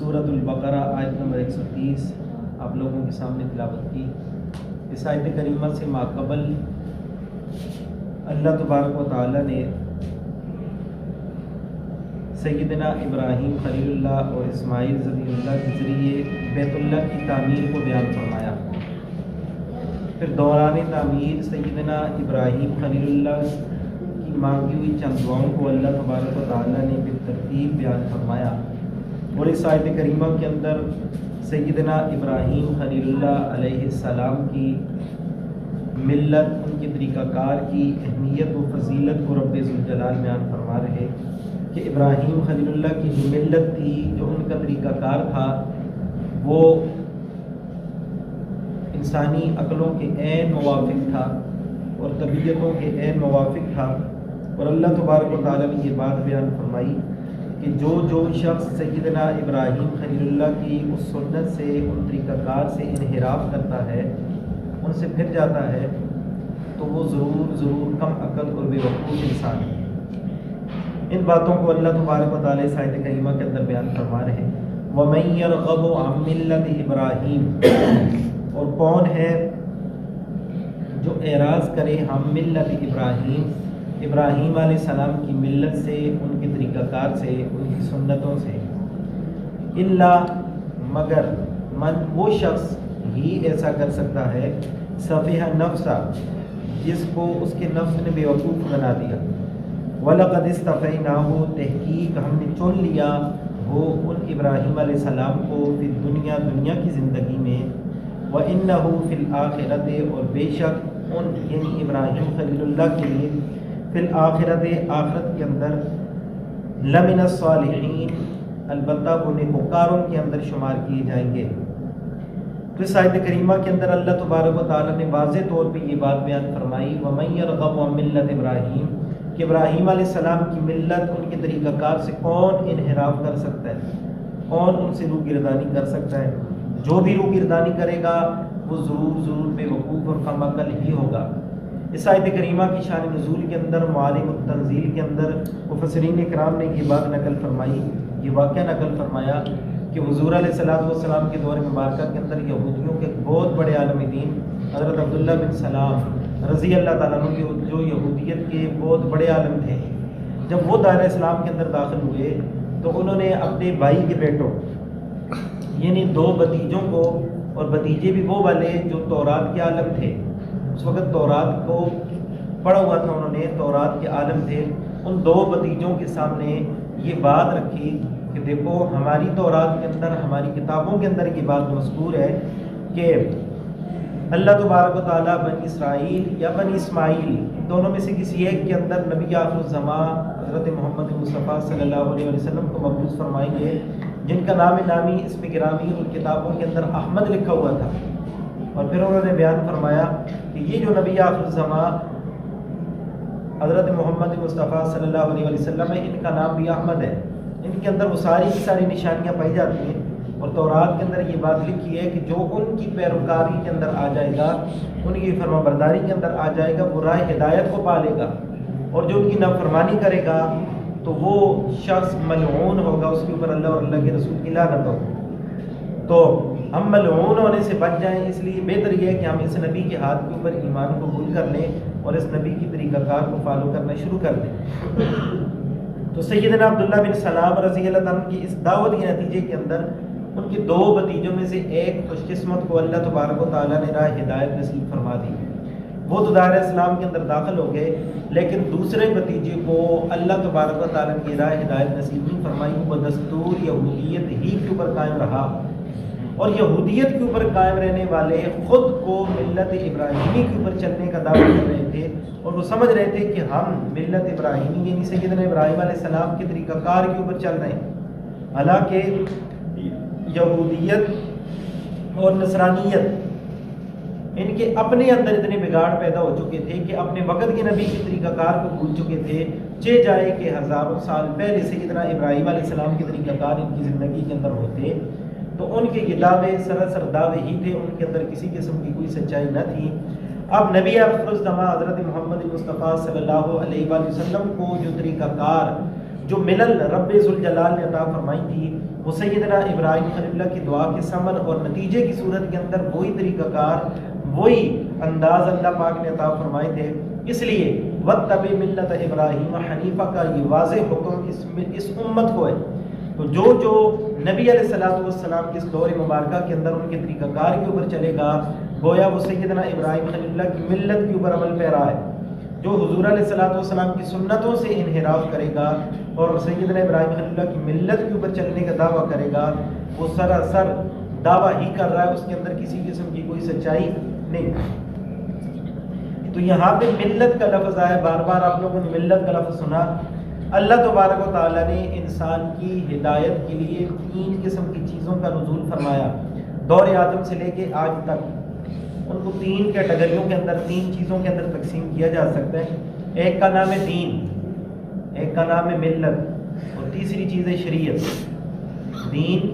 سورۃ البقرہ آیت نمبر 130 آپ لوگوں کے سامنے تلاوت کی۔ اس آیت کریمہ سے ماقبل اللہ تبارک و تعالی نے سیدنا ابراہیم خلیل اللہ اور اسماعیل ذبیح اللہ کے ذریعے بیت اللہ کی تعمیر کو بیان فرمایا۔ پھر دوران تعمیر سیدنا ابراہیم خلیل اللہ کی مانگی ہوئی چند دعاؤں کو اللہ تبارک و تعالی نے بالترتیب بیان فرمایا، اور اس آیت کریمہ کے اندر سیدنا ابراہیم خلیل اللہ علیہ السلام کی ملت، ان کے طریقہ کار کی اہمیت و فضیلت کو رب ذوالجلال بیان فرما رہے کہ ابراہیم خلیل اللہ کی جو ملت تھی، جو ان کا طریقہ کار تھا، وہ انسانی عقلوں کے عین موافق تھا اور طبیعتوں کے عین موافق تھا۔ اور اللہ تبارک و تعالیٰ نے یہ بات بیان فرمائی کہ جو شخص سیدنا ابراہیم خلیل اللہ کی اس سنت سے، ان طریقہ کار سے انحراف کرتا ہے، ان سے پھر جاتا ہے، تو وہ ضرور کم عقل اور بے وقوف انسان ہے۔ ان باتوں کو اللہ تبارک و تعالیٰ اس آیت کریمہ کے اندر بیان فرما رہے ہیں۔ وَمَن يَرْغَبُ عَن مِّلَّةِ إِبْرَاهِيمَ، اور کون ہے جو اعراض کرے ہم ملت ابراہیم، ابراہیم علیہ السلام کی ملت سے، ان کے طریقہ کار سے، ان کی سنتوں سے، الا مگر من وہ شخص ہی ایسا کر سکتا ہے، صفیہ نفسہ جس کو اس کے نفس نے بے وقوف بنا دیا، وَلَقَدِ اسْتَفَيْنَاهُ تحقیق ہم نے چن لیا ہو ان ابراہیم علیہ السلام کو فی الدنیا، دنیا کی زندگی میں، وَإِنَّهُ فِي الْآخِرَةِ اور بے شک ان یعنی ابراہیم خلیل اللہ کے لیے فی الآخرت آخرت کے اندر لمن الصالحین البتہ وہ نیکوکاروں کے اندر شمار کیے جائیں گے۔ تو اس آیت کریمہ کے اندر اللہ تبارک و تعالیٰ نے واضح طور پہ یہ بات بیان فرمائی، وَمَن يَرْغَبُ عَن مِّلَّةِ إِبْرَاهِيمَ کہ ابراہیم علیہ السلام کی ملت، ان کے طریقہ کار سے کون انحراف کر سکتا ہے، کون ان سے روگردانی کر سکتا ہے؟ جو بھی روگردانی کرے گا وہ ضرور بے وقوف اور کم عقل ہی ہوگا۔ اس آیت کریمہ کی شان نزول کے اندر، معالم التنزیل کے اندر مفسرین کرام نے یہ بات نقل فرمائی، یہ واقعہ نقل فرمایا کہ حضور علیہ السلام کے دور مبارکہ کے اندر یہودیوں کے بہت بڑے عالم دین حضرت عبداللہ بن سلام رضی اللہ تعالیٰ عنہ کے، جو یہودیت کے بہت بڑے عالم تھے، جب وہ دائرہ اسلام کے اندر داخل ہوئے تو انہوں نے اپنے بھائی کے بیٹوں یعنی 2 بھتیجوں کو، اور بھتیجے بھی وہ والے جو تورات کے عالم تھے، اس وقت تورات کو پڑھا ہوا تھا انہوں نے، تورات کے عالم تھے، ان 2 بھتیجوں کے سامنے یہ بات رکھی کہ دیکھو ہماری تورات کے اندر، ہماری کتابوں کے اندر یہ بات مذکور ہے کہ اللہ تبارک و تعالیٰ بنی اسرائیل یا بنی اسماعیل ان دونوں میں سے کسی ایک کے اندر نبی آخر الزماں حضرت محمد مصطفیٰ صلی اللہ علیہ وسلم کو مبعوث فرمائیں گے، جن کا نام نامی اسم گرامی ان کتابوں کے اندر احمد لکھا ہوا تھا۔ اور پھر انہوں نے بیان فرمایا کہ یہ جو نبی آخر الزماں حضرت محمد مصطفیٰ صلی اللہ علیہ وسلم ہے، ان کا نام بھی احمد ہے، ان کے اندر وہ ساری کی ساری نشانیاں پائی جاتی ہیں، اور تورات کے اندر یہ بات لکھی ہے کہ جو ان کی پیروکاری کے اندر آ جائے گا، ان کی فرما برداری کے اندر آ جائے گا، وہ راہ ہدایت کو پا لے گا، اور جو ان کی نافرمانی کرے گا تو وہ شخص ملعون ہوگا، اس کے اوپر اللہ اور اللہ کے رسول کی لعنت ہوگی۔ تو ہم ملعون ہونے سے بچ جائیں، اس لیے بہتر یہ ہے کہ ہم اس نبی کے ہاتھ کے اوپر ایمان قبول کر لیں اور اس نبی کی طریقہ کار کو فالو کرنا شروع کر دیں۔ تو سیدنا عبداللہ بن سلام رضی اللہ عنہ کی اس دعوت کے نتیجے کے اندر ان کے 2 بھتیجوں میں سے ایک خوش قسمت کو اللہ تبارک و تعالیٰ نے راہ ہدایت نصیب فرما دی، وہ تو دائرہ اسلام کے اندر داخل ہو گئے، لیکن دوسرے بھتیجے کو اللہ تبارک و تعالیٰ نے راہ ہدایت نصیب نہیں فرمائی، وہ دستور یہودیت ہی کے اوپر قائم رہا، اور یہودیت کے اوپر قائم رہنے والے خود کو ملت ابراہیمی کے اوپر چلنے کا دعویٰ کر رہے تھے، اور وہ سمجھ رہے تھے کہ ہم ملت ابراہیمی یعنی سیدنا ابراہیم علیہ السلام کے طریقہ کار کے اوپر چل رہے ہیں، حالانکہ یہودیت اور نصرانیت ان کے اپنے اندر اتنے بگاڑ پیدا ہو چکے تھے کہ اپنے وقت کے نبی کی طریقہ کار کو بھول چکے تھے، چہ جائے کہ ہزاروں سال پہلے سیدنا ابراہیم علیہ السلام کے طریقہ کار ان کی زندگی کے اندر ہوتے تو ان کے یہ دعوے سراسر دعوے ہی تھے، ان کے اندر کسی قسم کی کوئی سچائی نہ تھی۔ اب نبی آخر الزماں حضرت محمد مصطفیٰ صلی اللہ علیہ وسلم کو جو طریقہ کار، جو ملل رب ذوالجلال نے عطا فرمائی تھی، وہ سیدنا ابراہیم خلیل اللہ کی دعا کے ثمر اور نتیجے کی صورت کے اندر وہی طریقہ کار، وہی انداز اللہ پاک نے عطا فرمائے تھے۔ اس لیے وَاتَّبِعْ مِلَّةَ ابراہیم حنیفہ کا یہ واضح حکم اس امت کو ہے۔ تو جو نبی علیہ السلام کے اس دور مبارکہ کے اندر ان کے طریقہ کار کے اوپر چلے گا، گویا وہ سیدنا ابراہیم خلیل اللہ کی ملت کے اوپر عمل پیرا ہے۔ جو حضور علیہ السلام کی سنتوں سے انحراف کرے گا اور سیدنا ابراہیم خلیل اللہ کی ملت کے اوپر چلنے کا دعویٰ کرے گا، وہ سراسر دعویٰ ہی کر رہا ہے، اس کے اندر کسی قسم کی کوئی سچائی نہیں۔ تو یہاں پہ ملت کا لفظ آیا، بار بار آپ لوگوں نے ملت کا لفظ سنا۔ اللہ تبارک و تعالیٰ نے انسان کی ہدایت کے لیے 3 قسم کی چیزوں کا نزول فرمایا، دور آدم سے لے کے آج تک۔ ان کو 3 کیٹیگریوں کے اندر، 3 چیزوں کے اندر تقسیم کیا جا سکتا ہے۔ ایک کا نام ہے دین، ایک کا نام ہے ملت، اور تیسری چیز ہے شریعت۔ دین،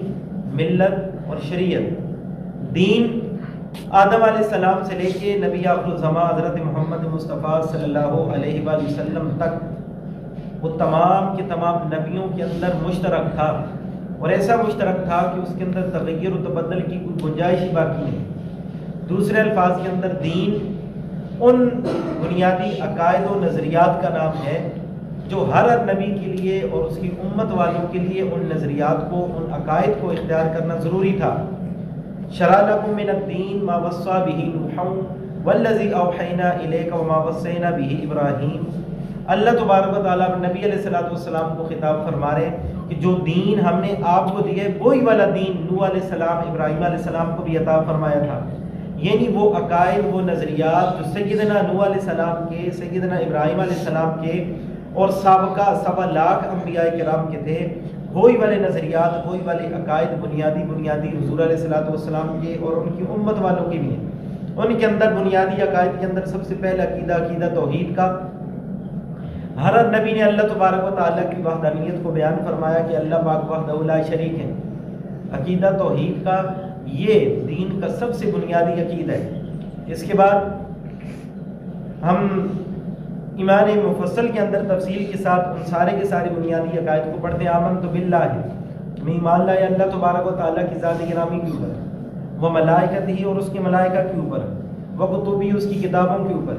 ملت اور شریعت۔ دین آدم علیہ السلام سے لے کے نبی آخر الزمان حضرت محمد مصطفیٰ صلی اللہ علیہ وآلہ وسلم تک وہ تمام کے تمام نبیوں کے اندر مشترک تھا، اور ایسا مشترک تھا کہ اس کے اندر تغیر و تبدل کی کوئی گنجائش ہی باقی نہیں۔ دوسرے الفاظ کے اندر دین ان بنیادی عقائد و نظریات کا نام ہے جو ہر نبی کے لیے اور اس کی امت والوں کے لیے ان نظریات کو، ان عقائد کو اختیار کرنا ضروری تھا۔ شرع لکم من الدین ما وصی بہ نوحا والذی اوحینا الیک وما وصینا بہ ابراہیم۔ اللہ تبارک و تعالیٰ نبی علیہ السلام کو خطاب فرما رہے کہ جو دین ہم نے آپ کو دیا ہے وہی والا دین نوح علیہ السلام، ابراہیم علیہ السلام کو بھی عطا فرمایا تھا۔ یعنی وہ عقائد، وہ نظریات جو سیدنا نوح علیہ السلام کے، سیدنا ابراہیم علیہ السلام کے اور سابقہ 1.25 لاکھ انبیاء کرام کے تھے، وہی والے نظریات، وہی والے عقائد بنیادی حضور علیہ السلام کے اور ان کی امت والوں کے بھی ہیں۔ ان کے اندر بنیادی عقائد کے اندر سب سے پہلا عقیدہ توحید کا۔ ہر نبی نے اللہ تبارک و تعالیٰ کی وحدانیت کو بیان فرمایا کہ اللہ پاک وحدہ لا شریک ہے۔ عقیدہ توحید کا یہ دین کا سب سے بنیادی عقیدہ ہے۔ اس کے بعد ہم ایمان مفصل کے اندر تفصیل کے ساتھ ان سارے کے سارے بنیادی عقائد کو پڑھتے ہیں۔ آمنت باللہ، میں ایمان لایا اللہ تبارک و تعالیٰ کی ذات گرامی کے اوپر، وہ ملائکتہ اور اس کے ملائکہ کے اوپر، وہ کتبی اس کی کتابوں کے اوپر،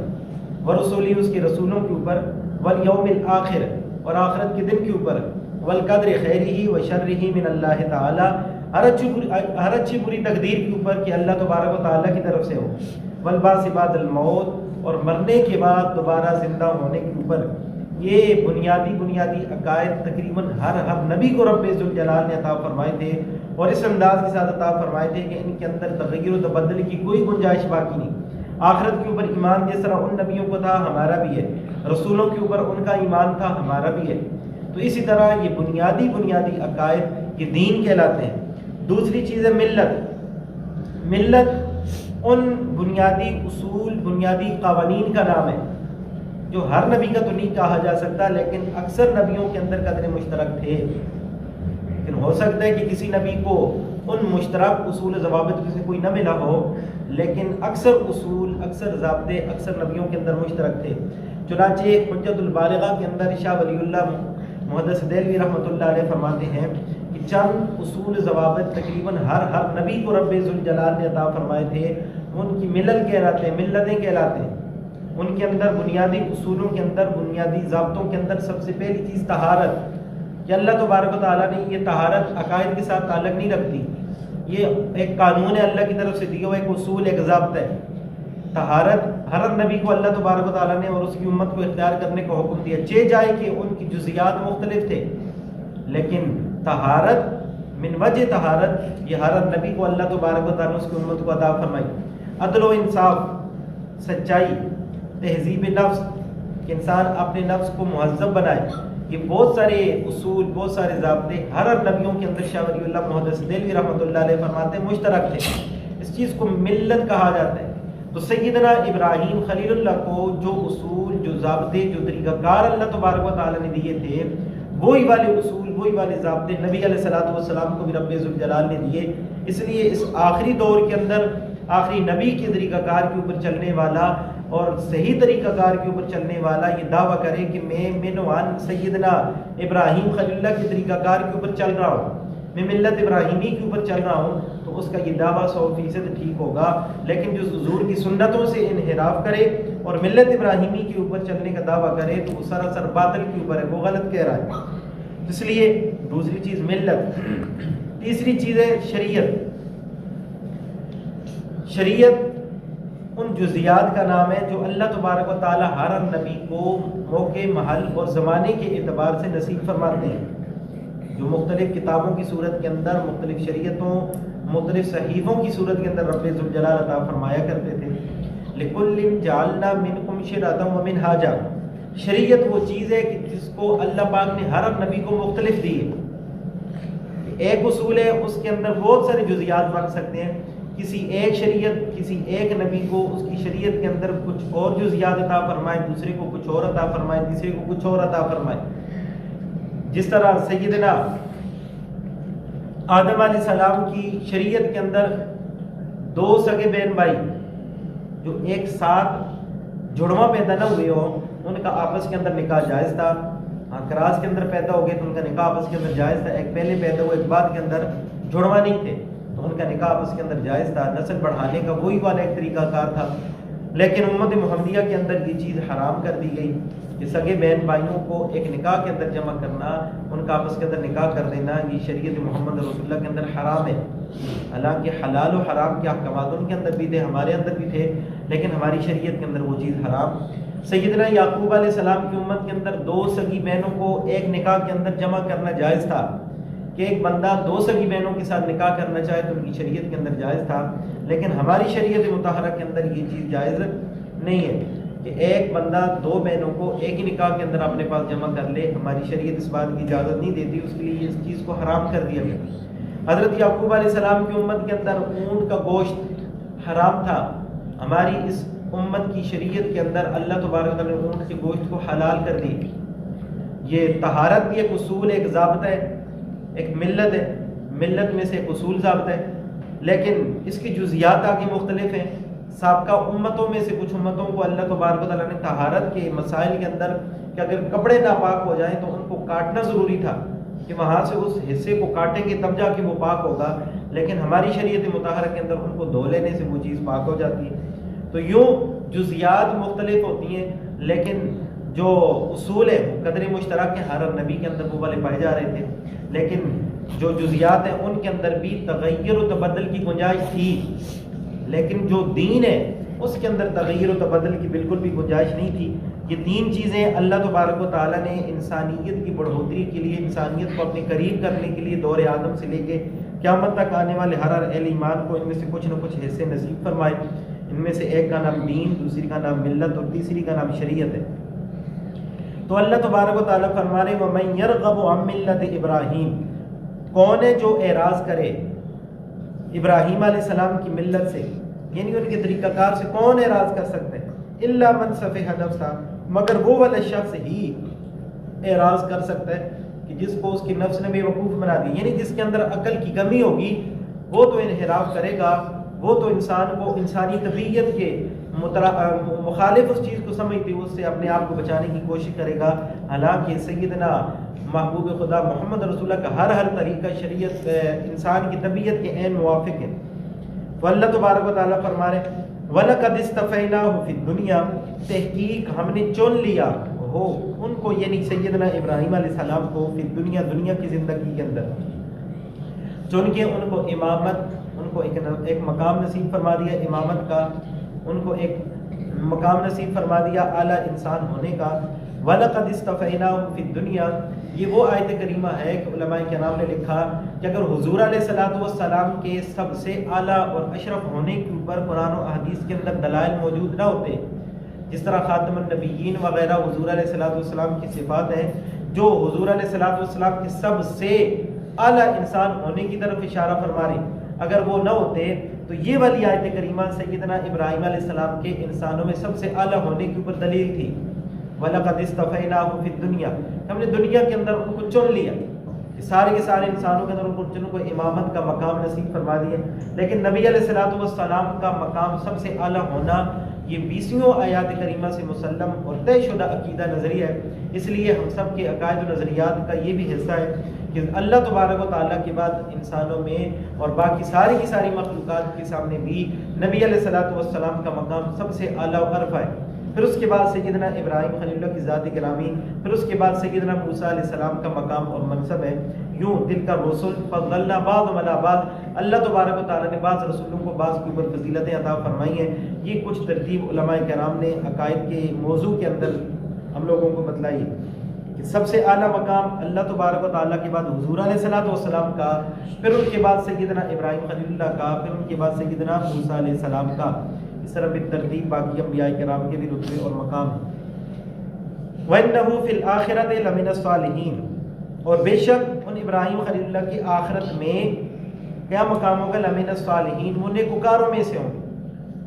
ورسولی اس کے رسولوں کے اوپر، والیوم الآخر اور آخرت کے دن کے اوپر، والقدر خیرہ و شرہ من اللہ تعالیٰ، ہر اچھی بری تقدیر کے اوپر کہ اللہ تبارک و تعالیٰ کی طرف سے ہو، والبعث بعد الموت اور مرنے کے بعد دوبارہ زندہ ہونے کے اوپر۔ یہ بنیادی عقائد تقریباً ہر نبی کو رب ذوالجلال نے عطا فرمائے تھے، اور اس انداز کے ساتھ عطا فرمائے تھے کہ ان کے اندر تغیر و تبدل کی کوئی گنجائش باقی نہیں۔ آخرت کے اوپر ایمان جس طرح ان نبیوں کو تھا ہمارا بھی ہے، رسولوں کے اوپر ان کا ایمان تھا ہمارا بھی ہے، تو اسی طرح یہ بنیادی عقائد یہ دین کہلاتے ہیں۔ دوسری چیز ہے ملت ان بنیادی اصول، بنیادی قوانین کا نام ہے جو ہر نبی کا تو نہیں کہا جا سکتا، لیکن اکثر نبیوں کے اندر قدر مشترک تھے۔ لیکن ہو سکتا ہے کہ کسی نبی کو ان مشترک اصول و ضوابط میں سے کوئی نہ ملا ہو، لیکن اکثر اصول، اکثر ضابطے اکثر نبیوں کے اندر مشترک تھے۔ چنانچہ حجت البالغہ کے اندر شاہ ولی اللہ محدث دہلوی رحمۃ اللہ علیہ فرماتے ہیں کہ چند اصول ضوابط تقریباً ہر نبی کو رب ذوالجلال نے عطا فرمائے تھے، ان کی ملل کہلاتے ہیں، ملتیں کہلاتے ہیں۔ ان کے اندر بنیادی اصولوں کے اندر، بنیادی ضابطوں کے اندر سب سے پہلی چیز طہارت، کہ اللہ تبارک و تعالیٰ نے یہ طہارت عقائد کے ساتھ تعلق نہیں رکھتی، یہ ایک قانون ہے اللہ کی طرف سے دیا ہوا، ایک اصول، ایک ضابطہ ہے۔ طہارت ہر نبی کو اللہ تبارک و تعالیٰ نے اور اس کی امت کو اختیار کرنے کا حکم دیا، چہ جائے کہ ان کی جزیات مختلف تھے، لیکن طہارت من وجہ طہارت یہ ہر نبی کو اللہ تبارک و تعالیٰ نے اس کی امت کو عطا فرمائی۔ عدل و انصاف، سچائی، تہذیب نفس کہ انسان اپنے نفس کو مہذب بنائے، یہ بہت سارے اصول، بہت سارے ضابطے ہر نبیوں کے اندر شاہ ولی اللہ محدث دہلوی رحمۃ اللہ علیہ فرماتے ہیں مشترک تھے۔ اس چیز کو ملت کہا جاتا ہے۔ تو سیدنا ابراہیم خلیل اللہ کو جو اصول، جو ضابطے، جو طریقہ کار اللہ تبارک و تعالیٰ نے دیے تھے، وہی والے اصول، وہی والے ضابطے نبی علیہ السلام کو بھی رب ذوالجلال نے دیے۔ اس لیے اس آخری دور کے اندر آخری نبی کے طریقہ کار کے اوپر چلنے والا اور صحیح طریقہ کار کے اوپر چلنے والا یہ دعویٰ کرے کہ میں سیدنا ابراہیم خلیل اللہ کے طریقہ کار کے اوپر چل رہا ہوں، میں ملت ابراہیمی کے اوپر چل رہا ہوں تو اس کا یہ دعویٰ 100% ٹھیک ہوگا. لیکن جو حضور کی سنتوں سے انحراف کرے اور ملت ابراہیمی کے اوپر چلنے کا دعویٰ کرے تو وہ سراسر باطل کے اوپر ہے، وہ غلط کہہ رہا ہے. اس لیے دوسری چیز ملت. تیسری چیز ہے شریعت. شریعت ان جزیات کا نام ہے جو اللہ تبارک و تعالی ہر نبی کو موقع، محل اور زمانے کے اعتبار سے نصیب فرماتے ہیں، جو مختلف کتابوں کی صورت کے اندر، مختلف شریعتوں، مختلف صحیفوں کی صورت کے اندر رب ذوالجلال عطا فرمایا کرتے تھے. لِكُلٍّ جَعَلْنَا مِنْكُمْ شِرْعَةً وَمِنْهَاجًا. شریعت وہ چیز ہے کہ جس کو اللہ پاک نے ہر نبی کو مختلف دی ہے. ایک اصول ہے، اس کے اندر بہت سارے جزیات رکھ سکتے ہیں. کسی ایک شریعت، کسی ایک نبی کو اس کی شریعت کے اندر کچھ اور جزیات عطا فرمائے، دوسرے کو کچھ اور عطا فرمائے، تیسرے کو کچھ اور عطا فرمائے. جس طرح سیدنا آدم علیہ السلام کی شریعت کے اندر 2 سگے بہن بھائی جو ایک ساتھ جڑواں پیدا نہ ہوئے ہوں، ان کا آپس کے اندر نکاح جائز تھا. کراس کے اندر پیدا ہو گئے تو ان کا نکاح آپس کے اندر جائز تھا. ایک پہلے پیدا ہوئے، ایک بعد کے اندر جڑواں نہیں تھے تو ان کا نکاح آپس کے اندر جائز تھا. نسل بڑھانے کا وہی والا ایک طریقہ کار تھا. لیکن امت محمدیہ کے اندر یہ چیز حرام کر دی گئی کہ سگے بہن بھائیوں کو ایک نکاح کے اندر جمع کرنا، ان کا آپس کے اندر نکاح کر دینا، یہ شریعت محمد رسول اللہ کے اندر حرام ہے. حالانکہ حلال و حرام کے احکامات ان کے اندر بھی تھے، ہمارے اندر بھی تھے، لیکن ہماری شریعت کے اندر وہ چیز حرام. سیدنا یعقوب علیہ السلام کی امت کے اندر 2 سگی بہنوں کو ایک نکاح کے اندر جمع کرنا جائز تھا کہ ایک بندہ 2 سگی بہنوں کے ساتھ نکاح کرنا چاہے تو ان کی شریعت کے اندر جائز تھا. لیکن ہماری شریعت مطہرہ کے اندر یہ چیز جائز نہیں ہے کہ ایک بندہ 2 بہنوں کو ایک ہی نکاح کے اندر اپنے پاس جمع کر لے. ہماری شریعت اس بات کی اجازت نہیں دیتی، اس کے لیے اس چیز کو حرام کر دیا گیا. حضرت یعقوب علیہ السلام کی امت کے اندر اونٹ کا گوشت حرام تھا. ہماری اس امت کی شریعت کے اندر اللہ تبارک و تعالیٰ نے اونٹ کے گوشت کو حلال کر دی. یہ طہارت بھی ایک اصول، ایک ضابطہ ہے، ایک ملت ہے، ملت میں سے ایک اصول ضابطہ ہے. لیکن اس کی جزیات آگے مختلف ہیں. سابقہ امتوں میں سے کچھ امتوں کو اللہ تبارک و تعالیٰ نے طہارت کے مسائل کے اندر کہ اگر کپڑے ناپاک ہو جائیں تو ان کو کاٹنا ضروری تھا کہ وہاں سے اس حصے کو کاٹیں گے تب جا کے وہ پاک ہوگا. لیکن ہماری شریعت مطہرہ کے اندر ان کو دھو لینے سے وہ چیز پاک ہو جاتی ہے. تو یوں جزیات مختلف ہوتی ہیں، لیکن جو اصول ہے قدر مشترک کے ہر نبی کے اندر وہ والے پائے جا رہے تھے. لیکن جو جزیات ہیں ان کے اندر بھی تغیر و تبدل کی گنجائش تھی. لیکن جو دین ہے اس کے اندر تغیر و تبدل کی بالکل بھی گنجائش نہیں تھی. یہ 3 چیزیں اللہ تبارک و تعالیٰ نے انسانیت کی بڑھوتری کے لیے، انسانیت کو اپنے قریب کرنے کے لیے دور آدم سے لے کے قیامت تک آنے والے ہر اہل ایمان کو ان میں سے کچھ نہ کچھ حصے نصیب فرمائے. ان میں سے ایک کا نام دین، دوسری کا نام ملت اور تیسری کا نام شریعت ہے. تو اللہ تبارک و تعالیٰ فرما رہے وَمَن يَرْغَبُ عَن مِّلَّةِ إِبْرَاهِيمَ، کون ہے جو اعراض کرے ابراہیم علیہ السلام کی ملت سے، یعنی ان کے طریقہ کار سے کون اعراض کر سکتے ہیں؟ الا من سفہ نفسہ، مگر وہ والا شخص ہی اعراض کر سکتا ہے کہ جس کو اس کی نفس نے بے وقوف بنا دی. یعنی جس کے اندر عقل کی کمی ہوگی وہ تو انحراف کرے گا، وہ تو انسان کو انسانی طبیعت کے مخالف اس چیز کو سمجھتے ہوئے اس سے اپنے آپ کو بچانے کی کوشش کرے گا. حالانکہ سیدنا محبوب خدا محمد رسول اللہ کا ہر طریقہ شریعت انسان کی طبیعت کے عین موافق ہے. تو اللہ تبارک و تعالیٰ فرما رہے وَلَقَدِ اسْتَفَيْنَاهُ فِي الدُّنْيَا، تحقیق ہم نے چن لیا ہو ان کو، یعنی سیدنا ابراہیم علیہ السلام کو، فی الدنیا، دنیا کی زندگی کے اندر چن کے ان کو امامت، ان کو ایک مقام نصیب فرما دیا امامت کا، ان کو ایک مقام نصیب فرما دیا اعلیٰ انسان ہونے کا. وَلَقَدِ اسْتَفَيْنَاهُ فِي الدُّنْيَا، یہ وہ آیت کریمہ ہے کہ علماء کرام نے لکھا کہ اگر حضور علیہ السلام کے سب سے اعلیٰ اور اشرف ہونے کے اوپر قرآن و احادیث کے اندر دلائل موجود نہ ہوتے، جس طرح خاتم النبیین وغیرہ حضور علیہ السلام کی صفات ہیں جو حضور علیہ السلام کے سب سے اعلیٰ انسان ہونے کی طرف اشارہ فرما رہے، اگر وہ نہ ہوتے تو یہ والی آیت کریمہ سیدنا ابراہیم علیہ السلام کے انسانوں میں سب سے اعلیٰ ہونے کے اوپر دلیل تھی. وَلَقَدِ اسْتَفَيْنَاهُ فِي الدُّنْيَا، ہم نے دنیا کے اندر ان کو چن لیا کہ سارے کے سارے انسانوں کے اندر ان کو امامت کا مقام نصیب فرما دیا. لیکن نبی علیہ السلام کا مقام سب سے اعلیٰ ہونا یہ 20 آیات کریمہ سے مسلم اور طے شدہ عقیدہ نظریہ ہے. اس لیے ہم سب کے عقائد و نظریات کا یہ بھی حصہ ہے کہ اللہ تبارک و تعالیٰ کے بعد انسانوں میں اور باقی ساری کی ساری مخلوقات کے سامنے بھی نبی علیہ الصلوۃ والسلام کا مقام سب سے اعلیٰ و عرفہ ہے. پھر اس کے بعد سیدنا ابراہیم خلیل اللہ کی ذات گرامی، پھر اس کے بعد سیدنا موسیٰ علیہ السلام کا مقام اور منصب ہے. یوں دل کا رسول فضلنا بعض علی بعض، اللہ تبارک و تعالیٰ نے بعض رسولوں کو بعض کے اوپر فضیلتیں عطا فرمائی ہیں. یہ کچھ ترتیب علماء کرام نے عقائد کے موضوع کے اندر ہم لوگوں کو بتلائی کہ سب سے اعلیٰ مقام اللہ تبارک و تعالیٰ کے بعد حضور علیہ الصلوۃ والسلام کا، پھر ان کے بعد سیدنا ابراہیم خلیل اللہ کا، پھر ان کے بعد سیدنا موسیٰ علیہ السلام کا. اس طرح بالترتیب باقی انبیاء کرام کے بھی رتبے اور مقام. وَإِنَّهُ فِي الْآخِرَةِ لَمِنَ الصَّالِحِينَ، اور بے شک ان ابراہیم خلیل اللہ کی آخرت میں کیا مقام ہوگا؟ لَمِنَ الصَّالِحِينَ، وہ نیکوکاروں میں سے ہوں.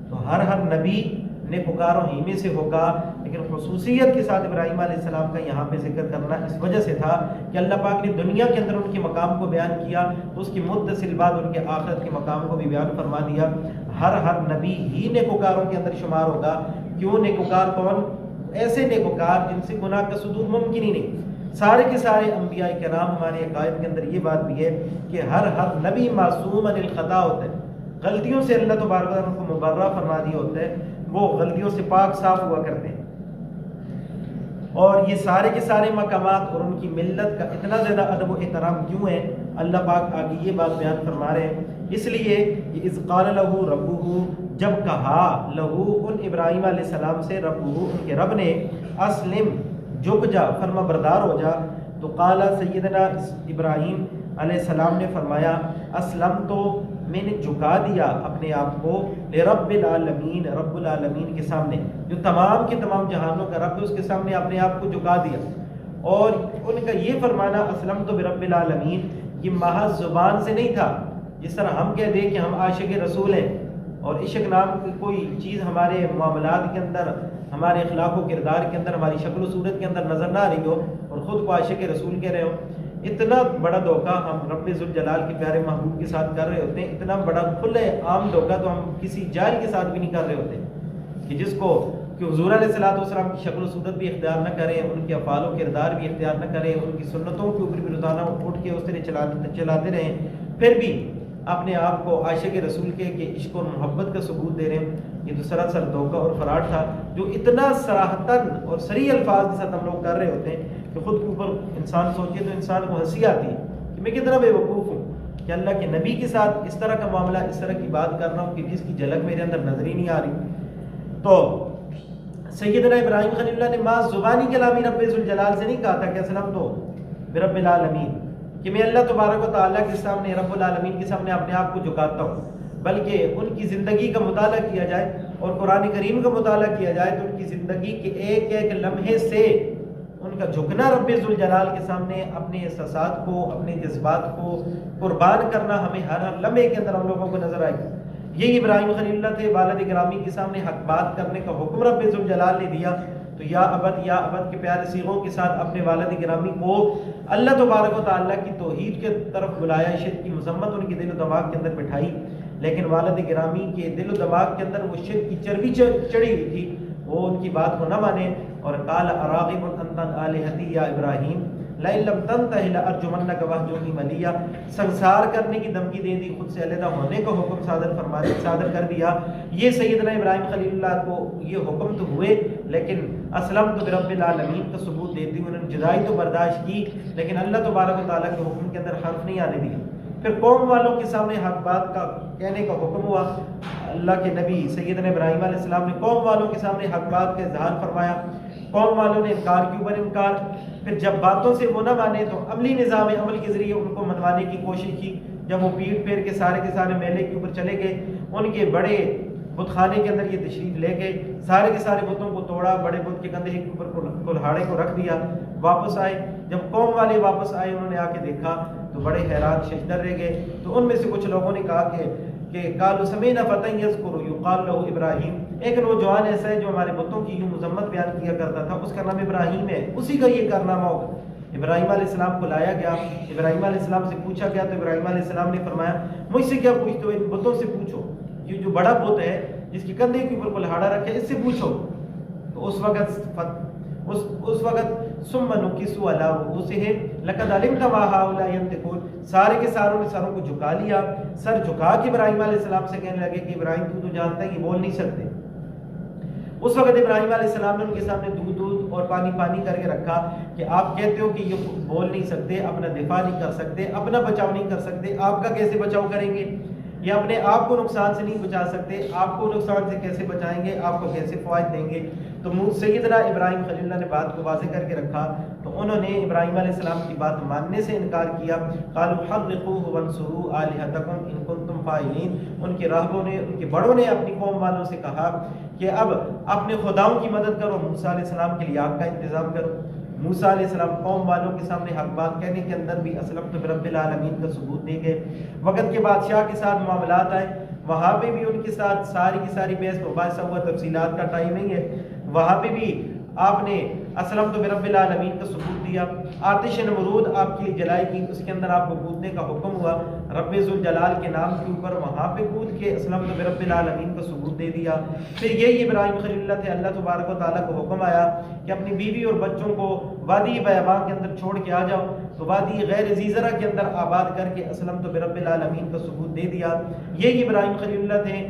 تو ہر نبی نیکوکاروں ہی میں سے ہوگا، لیکن خصوصیت کے ساتھ ابراہیم علیہ السلام کا یہاں پہ ذکر کرنا اس وجہ سے تھا کہ اللہ پاک نے دنیا کے اندر ان کے مقام کو بیان کیا تو اس کی متصل بعد ان کے آخرت کے مقام کو بھی بیان فرما دیا. ہر نبی ہی نیکوکاروں کے اندر شمار ہوگا. کیوں نیکوکار کون؟ ایسے نیکوکار جن سے گناہ کا صدور ممکن ہی نہیں. سارے کے سارے انبیاء کرام ہمارے عقائد کے اندر یہ بات بھی ہے کہ ہر نبی معصوم عن الخطا ہوتا ہے، غلطیوں سے اللہ تبارک و تعالیٰ کو مبرہ فرما دیا ہوتا ہے، وہ غلطیوں سے پاک صاف ہوا کرتے ہیں. اور یہ سارے کے سارے مقامات اور ان کی ملت کا اتنا زیادہ ادب و احترام کیوں ہے؟ اللہ پاک آگے یہ بات بیان فرما رہے ہیں. اس لیے کہ اذ قال لہو ربہ، جب کہا لہو ان ابراہیم علیہ السلام سے، ربہ ان کے رب نے، اسلم جھک جا، فرما بردار ہو جا. تو قال سیدنا ابراہیم علیہ السلام نے فرمایا اسلم، تو میں نے جھکا دیا اپنے آپ کو لرب العالمین، رب العالمین کے سامنے، جو تمام کے تمام جہانوں کا رب ہے، اس کے سامنے اپنے آپ کو جھکا دیا. اور ان کا یہ فرمانا اسلم تو برب العالمین یہ محض زبان سے نہیں تھا، جس طرح ہم کہہ دیں کہ ہم عاشق رسول ہیں اور عشق نام کی کوئی چیز ہمارے معاملات کے اندر، ہمارے اخلاق و کردار کے اندر، ہماری شکل و صورت کے اندر نظر نہ آ رہی ہو اور خود کو عاشق رسول کہہ رہے ہو. اتنا بڑا دھوکہ ہم رب ذوالجلال کے پیارے محبوب کے ساتھ کر رہے ہوتے ہیں. اتنا بڑا کھلے عام دھوکہ تو ہم کسی جاہل کے ساتھ بھی نہیں کر رہے ہوتے کہ جس کو کہ حضور علیہ الصلوۃ والسلام کی شکل و صورت بھی اختیار نہ کریں، ان کے افعال و کردار بھی اختیار نہ کریں، ان کی سنتوں کے اوپر بھی روزانہ اٹھ کے اس طرح چلاتے رہیں، پھر بھی اپنے آپ کو عاشق رسول کے عشق اور محبت کا ثبوت دے رہے ہیں. یہ تو سراسر دھوکہ اور فراڈ تھا جو اتنا صراحتاً اور صریح الفاظ کے ساتھ ہم لوگ کر رہے ہوتے ہیں کہ خود کے اوپر انسان سوچے تو انسان کو ہنسی آتی ہے کہ میں کتنا بے وقوف ہوں کہ اللہ کے نبی کے ساتھ اس طرح کا معاملہ، اس طرح کی بات کر رہا ہوں کہ جس کی جھلک میرے اندر نظر ہی نہیں آ رہی. تو سیدنا ابراہیم خلیل اللہ نے ما زبانی کلامی رب ذوالجلال سے نہیں کہا تھا کہ اسلم تو برب العالمین، کہ میں اللہ تبارک و تعالیٰ کے سامنے، رب العالمین کے سامنے اپنے آپ کو جھکاتا ہوں، بلکہ ان کی زندگی کا مطالعہ کیا جائے اور قرآن کریم کا مطالعہ کیا جائے تو ان کی زندگی کے ایک ایک لمحے سے ان کا جھکنا رب ذوالجلال کے سامنے، اپنے احساسات کو، اپنے جذبات کو قربان کرنا ہمیں ہر لمحے کے اندر ہم لوگوں کو نظر آئے. یہی ابراہیم خلیل اللہ تھے، والد گرامی کے سامنے حق بات کرنے کا حکم رب ذوالجلال نے دیا تو یا ابد کے پیارے صیغوں کے ساتھ اپنے والد گرامی کو اللہ تبارک و تعالیٰ کی توحید کے طرف بلایا، شرک کی مذمت ان کے دل و دماغ کے اندر بٹھائی. لیکن والد گرامی کے دل و دماغ کے اندر وہ شرک کی چربی چڑھی ہوئی تھی، وہ ان کی بات کو نہ مانے. اور قال اراغب انت عن آلہتی یا ابراہیم لئن لم تنتہ لارجمنک واہجرنی ملیہ، سنسار کرنے کی دھمکی دے دی، خود سے علیحدہ ہونے کا حکم صادر کر دیا. یہ سیدنا ابراہیم خلیل اللہ کو یہ حکم تو ہوئے، لیکن اسلمت برب العالمین کا ثبوت دیتے ہوئے انہوں نے جدائی تو برداشت کی، لیکن اللہ تبارک و تعالیٰ کے حکم کے اندر حرف نہیں آنے دیا. پھر قوم والوں کے سامنے حق بات کا کہنے کا حکم ہوا. اللہ کے نبی سیدنا ابراہیم علیہ السلام نے قوم والوں کے سامنے حق بات کا اظہار فرمایا. قوم والوں نے انکار کے اوپر انکار. پھر جب باتوں سے وہ نہ مانے تو عملی نظام عمل کے ذریعے ان کو منوانے کی کوشش کی. جب وہ پیٹ پھیر کے سارے میلے کے اوپر چلے گئے، ان کے بڑے بت خانے کے اندر یہ تشریف لے گئے، سارے کے سارے بتوں کو توڑا، بڑے بت کے کندھے کے اوپر کلہاڑے کو رکھ دیا. واپس آئے، جب قوم والے واپس آئے انہوں نے آ کے دیکھا تو بڑے حیران ششدر رہ گئے. تو ان میں سے کچھ لوگوں نے کہا کہ قالوا سمعنا فتى يذكر يقال له ابراہیم، ایک نوجوان ایسا ہے جو ہمارے بتوں کی یوں مذمت بیان کیا کرتا تھا، اس کا نام ابراہیم ہے، اسی کا یہ کارنامہ ہوگا. ابراہیم علیہ السلام کو لایا گیا، ابراہیم علیہ السلام سے پوچھا گیا تو ابراہیم علیہ السلام نے فرمایا مجھ سے کیا پوچھتے ہو، ان بتوں سے پوچھو، یہ جو بڑا بت ہے جس کے کندھے کے اوپر کلہاڑا رکھے اس سے پوچھو. تو اس وقت اس وقت ثم نکسوا علی رؤوسہم لقد علمت ما ہؤلاء ینطقون، سارے کے ساروں نے سروں کو جھکا لیا، سر جھکا کے ابراہیم علیہ السلام سے کہنے لگے کہ ابراہیم تو جانتا ہے کہ بول نہیں سکتے۔ اس وقت ابراہیم علیہ السلام نے ان کے سامنے دودھ اور پانی کر کے رکھا کہ آپ کہتے ہو کہ یہ بول نہیں سکتے، اپنا دفاع نہیں کر سکتے، اپنا بچاؤ نہیں کر سکتے، آپ کا کیسے بچاؤ کریں گے؟ یہ اپنے آپ کو نقصان سے نہیں بچا سکتے، آپ کو نقصان سے کیسے بچائیں گے؟ آپ کو کیسے فوائد دیں گے؟ تو سیدنا ابراہیم خلیل اللہ نے بات کو واضح کر کے رکھا، تو انہوں نے ابراہیم علیہ السلام کی بات ماننے سے انکار کیا۔ قالوا حرقوه وانصروا آلهتكم ان كنتم فاعلین، ان کے راہبوں نے، ان کے بڑوں نے اپنی قوم والوں سے کہا کہ اب اپنے خداؤں کی مدد کرو، موسیٰ علیہ السلام کے لیے آگ کا انتظام کرو۔ موسیٰ علیہ السلام قوم والوں کے سامنے حق بات کہنے کے اندر بھی اسلمت برب العالمین کا ثبوت دے گئے۔ وقت کے بادشاہ کے ساتھ معاملات آئے، وہاں پہ بھی ان کے ساتھ ساری کی ساری بحث مباحثہ ہوا، تفصیلات کا ٹائم نہیں ہے، وہاں پہ بھی آپ نے اسلمت برب العالمین کا ثبوت دیا۔ آتش نمرود آپ کے لیے جلائی گئی، اس کے اندر آپ کو کودنے کا حکم ہوا، رب ذوالجلال کے نام کے اوپر وہاں پہ کود کے اسلمت برب العالمین کا ثبوت دے دیا۔ پھر یہی ابراہیم خلیل اللہ تھے، اللہ تبارک و تعالیٰ کو حکم آیا کہ اپنی بیوی اور بچوں کو وادی بیاباں کے اندر چھوڑ کے آ جاؤ، تو وادی غیر ذی زرع کے اندر آباد کر کے اسلمت برب العالمین کا ثبوت دے دیا۔ یہی ابراہیم خلیل اللہ تھے۔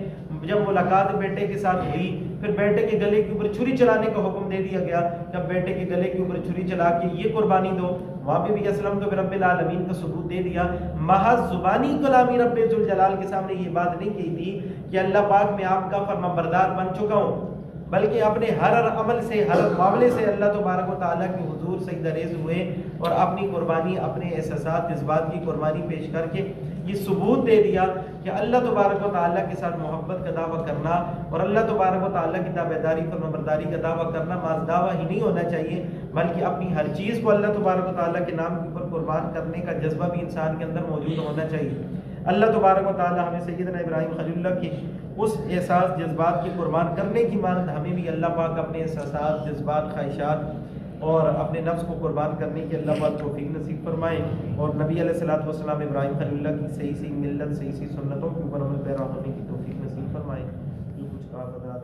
جب ملاقات بیٹے کے ساتھ ہوئی، پھر بیٹے کے گلے کے اوپر چھری چلانے کا حکم دے دیا گیا، جب بیٹے کے گلے کے اوپر چھری چلا کے یہ قربانی دو، وہاں پہ بھی اسلمت برب العالمین کا ثبوت دے دیا۔ محض زبانی کلامی رب ذوالجلال کے سامنے یہ بات نہیں کہی تھی کہ اللہ پاک میں آپ کا فرما بردار بن چکا ہوں، بلکہ اپنے ہر عمل سے، ہر معاملے سے اللہ تبارک و تعالیٰ کے حضور سجدہ ریز ہوئے اور اپنی قربانی، اپنے احساسات، جذبات کی قربانی پیش کر کے یہ ثبوت دے دیا کہ اللہ تبارک و تعالیٰ کے ساتھ محبت کا دعویٰ کرنا اور اللہ تبارک و تعالیٰ کی تابعداری، فرمانبرداری کا دعویٰ کرنا محض دعویٰ ہی نہیں ہونا چاہیے، بلکہ اپنی ہر چیز کو اللہ تبارک و تعالیٰ کے نام کے اوپر قربان کرنے کا جذبہ بھی انسان کے اندر موجود ہونا چاہیے۔ اللہ تبارک و تعالیٰ ہمیں سیدنا ابراہیم خلیل اللہ کے اس احساس، جذبات کی قربان کرنے کی مانند ہمیں بھی اللہ پاک اپنے احساسات، جذبات، خواہشات اور اپنے نفس کو قربان کرنے کی اللہ پاک توفیق نصیب فرمائے، اور نبی علیہ الصلوۃ والسلام ابراہیم خلیل اللہ کی صحیح ملت، صحیح سنتوں کے اوپر عمل پیرا ہونے کی توفیق نصیب فرمائے۔ جو کچھ کہا حضرات